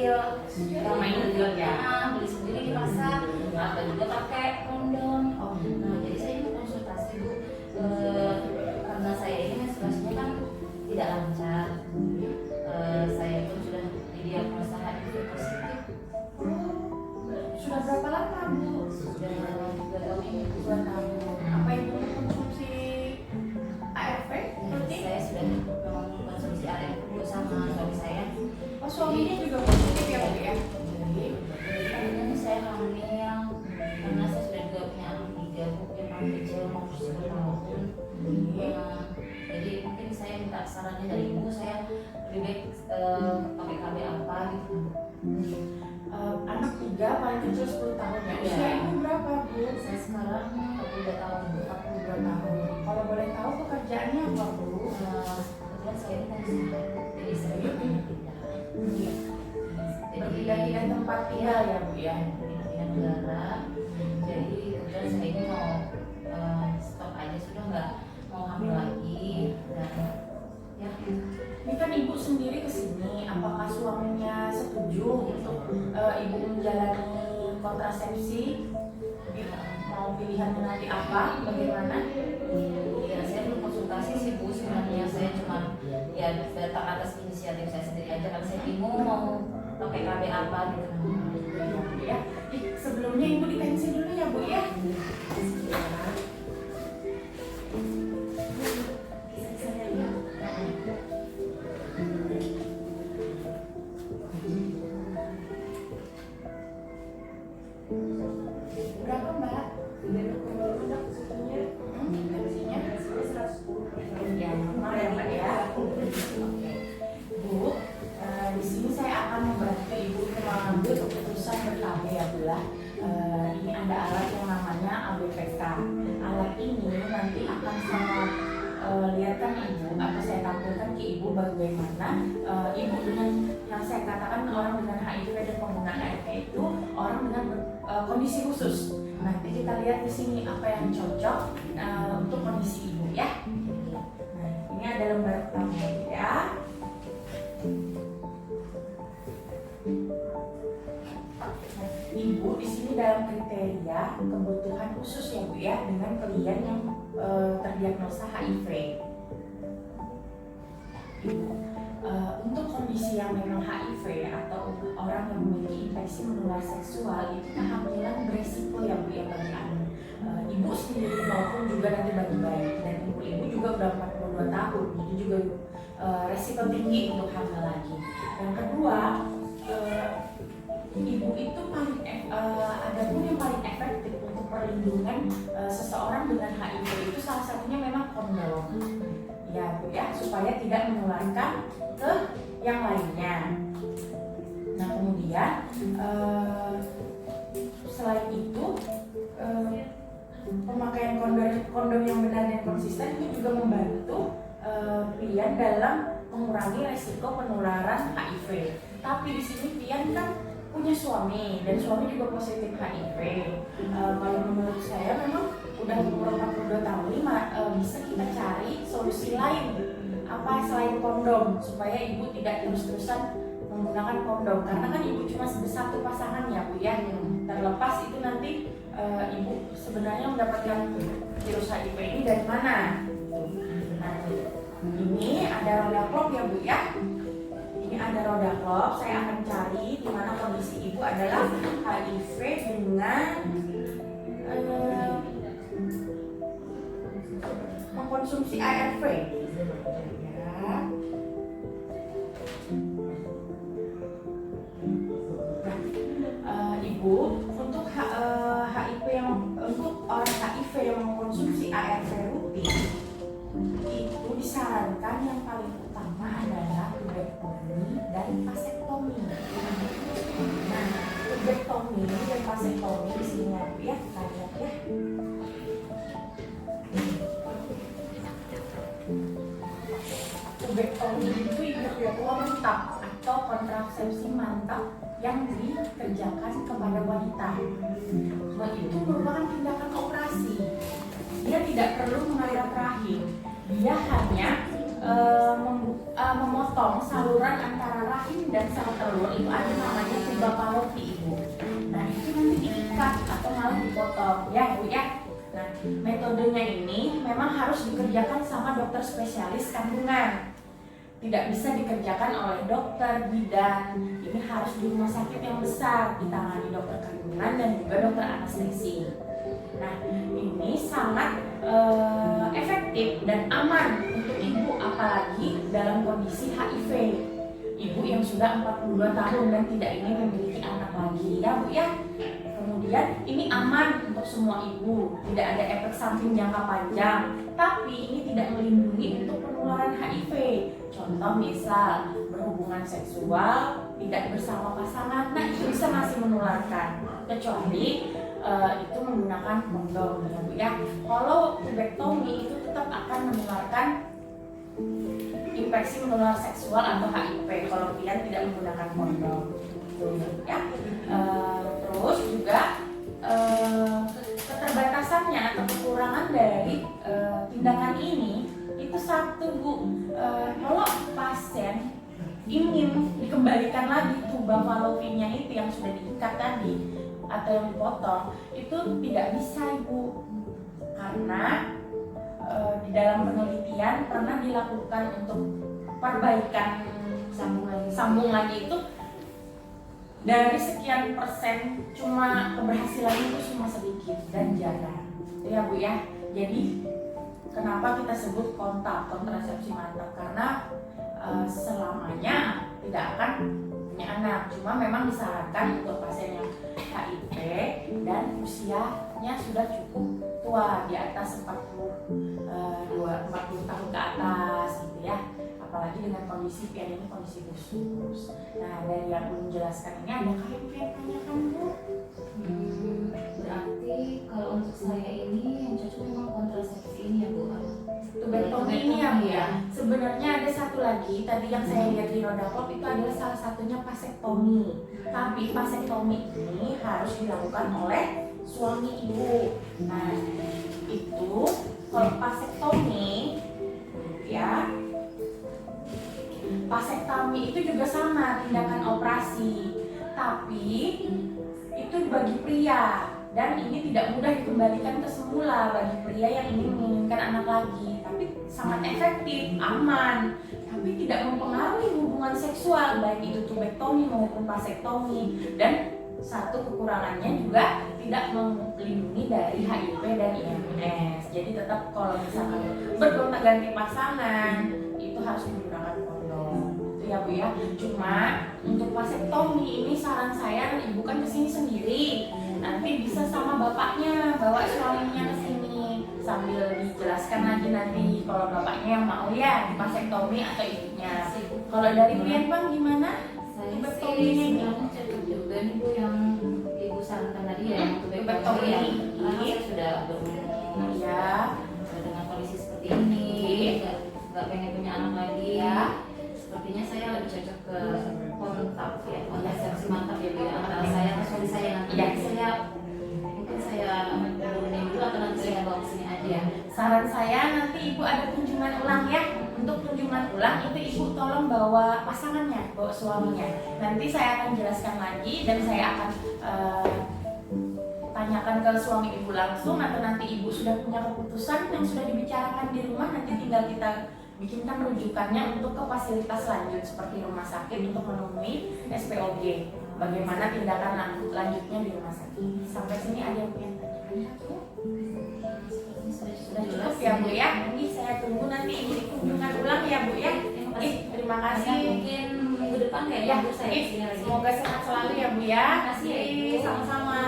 yang main juga ya, beli sendiri di pasar atau juga pakai kondom. Nah jadi saya ini konsultasi Bu, karena saya ini menstruasinya kan tidak lancar. Saya pun sudah didiagnosa HIV positif. Sudah berapa lama Bu? Sudah 2 tahun ini. 2 tahun. Apa Ibu konsumsi ARV? Saya sudah mengkonsumsi ARV sama suami saya. Oh, suaminya juga positif ya Bu ya? Jadi saya hamil karena saya sudah juga punya anak 3, mungkin anak kecil mau 10 tahun. Jadi mungkin saya minta sarannya dari Ibu, saya lebih baik pakai KB apa gitu. Anak 3 paling kecil 10 tahun ya? Iya. Usia Ibu berapa Bu? Saya sekarang 42 tahun. 42 tahun. Kalau boleh tahu pekerjaannya apa Bu? Kebetulan saya ini pengusaha, jadi saya pindah-pindah. Berpindah-pindah tempat tinggal ya Bu ya? Pindah negara. Jadi kebetulan saya ini mau stop aja, sudah nggak mau hamil lagi. Dan ya Ini kan Ibu sendiri kesini, apakah suaminya setuju untuk Ibu menjalani kontrasepsi? Mau pilihannya nanti apa? Bagaimana? ya saya belum konsultasi sih Bu, sebenarnya saya cuma ya datang atas inisiatif saya sendiri aja karena saya bingung mau pakai KB apa gitu. Ya, sebelumnya Ibu ditensi dulu ya Bu ya. Berapa Mbak? Tensinya 110. Ya, normal ya Mbak ya. Bu, di sini saya akan membantu Ibu mengambil keputusan ber-KB ya Bu ya. Ini ada alat yang namanya ABPK. Alat ini nanti akan saya lihatkan Ibu, atau saya tampilkan ke Ibu bagaimana Ibu dengan yang saya katakan orang dengan HIV dan penggunaan ARV itu orang dengan kondisi khusus. Nanti kita lihat di sini apa yang cocok untuk kondisi Ibu ya. Nah, ini ada lembar pertama ya. Ibu di sini dalam kriteria kebutuhan khusus ya Bu ya, dengan klien yang terdiagnosa HIV. Ibu, untuk kondisi yang memang HIV atau orang yang memiliki infeksi menular seksual itu kehamilan beresiko ya Bu ya bagi anak. Ibu sendiri maupun juga nanti bagi bayi, dan ibu juga udah 42 tahun, jadi juga resiko tinggi untuk hamil lagi. Yang kedua, Ibu itu paling ada pun yang paling efektif untuk perlindungan seseorang dengan HIV itu salah satunya memang kondom ya Bu ya, supaya tidak menularkan ke yang lainnya. Nah kemudian selain itu pemakaian kondom yang benar dan konsisten itu juga membantu klien dalam mengurangi resiko penularan HIV. Tapi di sini klien kan punya suami dan suami juga positif HIV. Kalau menurut saya memang udah umur 42 tahun ini bisa kita cari solusi lain apa selain kondom supaya ibu tidak terus-terusan menggunakan kondom, karena kan ibu cuma satu pasangan ya Bu ya. Terlepas itu nanti ibu sebenarnya mendapatkan virus HIV ini dari mana. Nah, ini ada roda clock ya Bu ya. Ini ada roda clock, saya akan cari di mana kondisi ibu adalah HIV dengan mengkonsumsi ARV. Ya. Nah, ibu untuk HIV untuk orang HIV yang mengkonsumsi ARV rutin itu disarankan yang paling utama adalah tubektomi dan vasektomi. Nah, tubektomi dan vasektomi di sini ya Bu ya, kita lihat ya. Tubektomi itu ibu mantap atau kontrasepsi mantap yang dikerjakan kepada wanita. Nah, itu merupakan tindakan operasi. Dia tidak perlu mengalir rahim. Dia hanya memotong saluran antara rahim dan sel telur. Itu ada namanya potong ya Bu ya. Nah, metodenya ini memang harus dikerjakan sama dokter spesialis kandungan. Tidak bisa dikerjakan oleh dokter bidan. Ini harus di rumah sakit yang besar, ditangani dokter kandungan dan juga dokter anestesi. Nah, ini sangat efektif dan aman untuk ibu, apalagi dalam kondisi HIV. Ibu yang sudah 42 tahun dan tidak ingin memiliki anak lagi ya Bu ya. Kemudian ini aman untuk semua ibu, tidak ada efek samping jangka panjang, tapi ini tidak melindungi untuk penularan HIV. Contoh misal berhubungan seksual tidak bersama pasangan, nah itu bisa masih menularkan, kecuali itu menggunakan kondom ya Bu ya. Kalau tubektomi itu tetap akan menularkan infeksi menular seksual atau HIV kalau Pian tidak menggunakan kondom ya. Terus juga keterbatasannya atau kekurangan dari tindakan ini itu satu Bu, kalau pasien ingin dikembalikan lagi tuba fallopiannya itu yang sudah diikat tadi atau yang dipotong itu tidak bisa Ibu, karena di dalam penelitian pernah dilakukan untuk perbaikan sambung lagi itu dari sekian persen cuma keberhasilannya itu cuma sedikit dan jarang ya Bu ya. Jadi kenapa kita sebut kontrasepsi mantap, karena selamanya tidak akan punya anak, cuma memang disarankan untuk pasien yang HIV dan usianya sudah cukup tua, di atas 40 tahun ke atas gitu ya. Apalagi dengan kondisi Pian ini kondisi khusus. Nah, dari yang belum jelaskan ini adakah yang Pian tanyakan Bu? Berarti kalau untuk saya ini yang cocok memang kontrasepsi ini ya Bu. Tubektomi ini ya Bu ya. Sebenarnya ada satu lagi, tadi yang saya lihat di Rodapop itu adalah salah satunya vasektomi. Tapi vasektomi ini harus dilakukan oleh suami ibu. Nah, itu kalau vasektomi ya, vasektomi itu juga sama tindakan operasi, tapi itu bagi pria dan ini tidak mudah dikembalikan ke semula bagi pria yang ingin menginginkan anak lagi, tapi sangat efektif, aman, tapi tidak mempengaruhi hubungan seksual baik itu tubektomi maupun vasektomi. Dan satu kekurangannya juga tidak melindungi dari HIV dan IMS. Jadi tetap kalau misalkan bergonta-ganti pasangan itu harus menggunakan kondom itu ya Bu ya. Cuma untuk vasektomi ini saran saya ibu kan kesini sendiri, nanti bisa sama bapaknya bawa suaminya kesini sambil dijelaskan lagi nanti kalau bapaknya yang mau ya vasektomi atau ibunya. Kalau dari Pian Bang gimana? Saya Tubektomi ini cocok juga nih Bu yang ibu sarankan tadi ya, yang tubektomi ya. ini. Karena saya sudah berumur Ya. dengan kondisi seperti ini, nggak pengen punya anak lagi ya. Sepertinya saya lebih cocok ke kontak ya, kontrasepsi mantap ya Bu ya, antara saya atau suami saya nanti. Ya. Mungkin saya turunin dulu atau nanti saya bawa kesini aja ya. Saran saya nanti ibu ada kunjungan ulang ya. Untuk kunjungan ulang itu ibu tolong bawa pasangannya, bawa suaminya. Nanti saya akan jelaskan lagi dan saya akan tanyakan ke suami ibu langsung, atau nanti ibu sudah punya keputusan yang sudah dibicarakan di rumah, nanti tinggal kita bikinkan rujukannya untuk ke fasilitas lanjut seperti rumah sakit untuk menemui SPOG. Bagaimana tindakan lanjutnya di rumah sakit. Sampai sini ada yang punya tanyakan? Sudah cukup ya Bu ya. Ini saya tunggu nanti ibu di kunjungan ulang ya Bu ya. Terima kasih. Mungkin minggu depan ya, Ya, Bu saya kesini lagi. semoga sehat selalu ya Bu ya. Terima kasih ya, Ibu. Sama-sama.